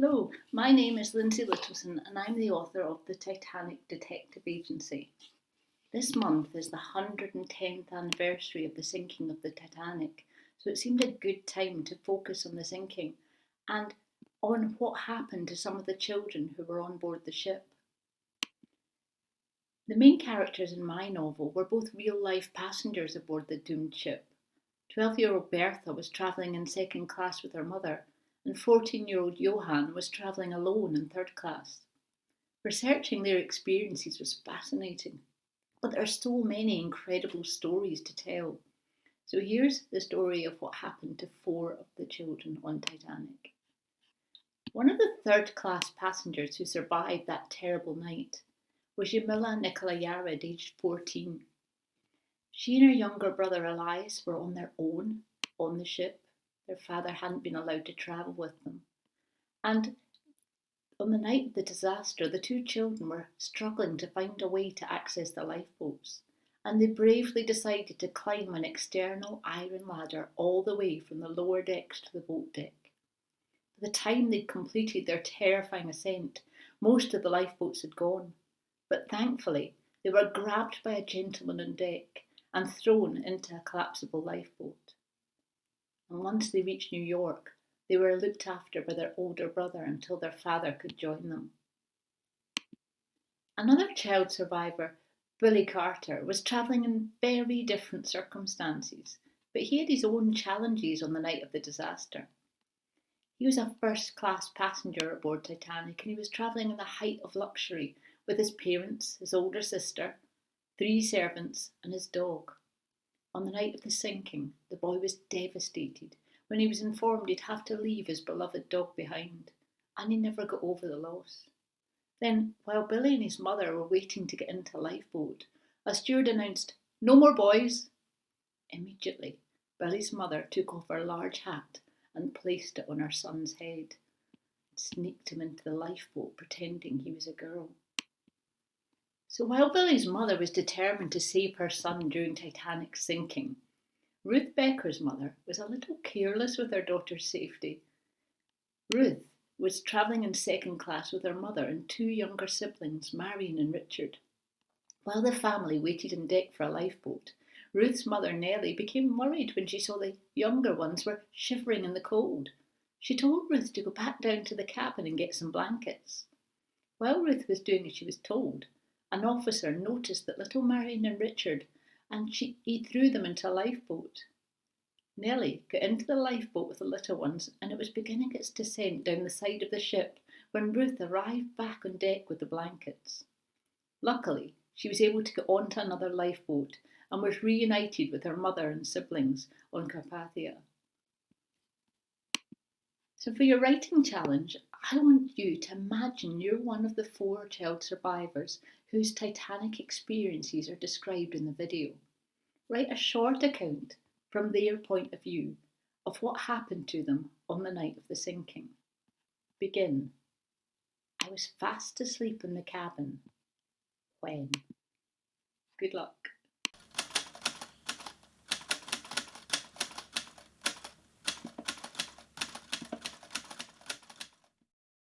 Hello, my name is Lindsay Littleson and I'm the author of The Titanic Detective Agency. This month is the 110th anniversary of the sinking of the Titanic, so it seemed a good time to focus on the sinking and on what happened to some of the children who were on board the ship. The main characters in my novel were both real-life passengers aboard the doomed ship. 12-year-old Bertha was travelling in second class with her mother, and 14-year-old Johann was travelling alone in third class. Researching their experiences was fascinating, but there are so many incredible stories to tell. So here's the story of what happened to 4 of the children on Titanic. One of the third class passengers who survived that terrible night was Yamila Nikolayarad, aged 14. She and her younger brother Elias were on their own on the ship. Their father hadn't been allowed to travel with them. And on the night of the disaster, the 2 children were struggling to find a way to access the lifeboats, and they bravely decided to climb an external iron ladder all the way from the lower decks to the boat deck. By the time they'd completed their terrifying ascent, most of the lifeboats had gone, but thankfully they were grabbed by a gentleman on deck and thrown into a collapsible lifeboat. And once they reached New York, they were looked after by their older brother until their father could join them. Another child survivor, Billy Carter, was travelling in very different circumstances, but he had his own challenges on the night of the disaster. He was a first-class passenger aboard Titanic, and he was travelling in the height of luxury with his parents, his older sister, 3 servants, and his dog. On the night of the sinking, the boy was devastated when he was informed he'd have to leave his beloved dog behind, and he never got over the loss. Then, while Billy and his mother were waiting to get into a lifeboat, a steward announced, "No more boys." Immediately, Billy's mother took off her large hat and placed it on her son's head, and sneaked him into the lifeboat pretending he was a girl. So while Billy's mother was determined to save her son during Titanic's sinking, Ruth Becker's mother was a little careless with her daughter's safety. Ruth was travelling in second class with her mother and 2 younger siblings, Marion and Richard. While the family waited on deck for a lifeboat, Ruth's mother Nellie became worried when she saw the younger ones were shivering in the cold. She told Ruth to go back down to the cabin and get some blankets. While Ruth was doing as she was told, an officer noticed that little Marion and Richard, and he threw them into a lifeboat. Nellie got into the lifeboat with the little ones, and it was beginning its descent down the side of the ship when Ruth arrived back on deck with the blankets. Luckily, she was able to get onto another lifeboat and was reunited with her mother and siblings on Carpathia. So for your writing challenge, I want you to imagine you're one of the 4 child survivors whose Titanic experiences are described in the video. Write a short account from their point of view of what happened to them on the night of the sinking. Begin. I was fast asleep in the cabin. When? Good luck.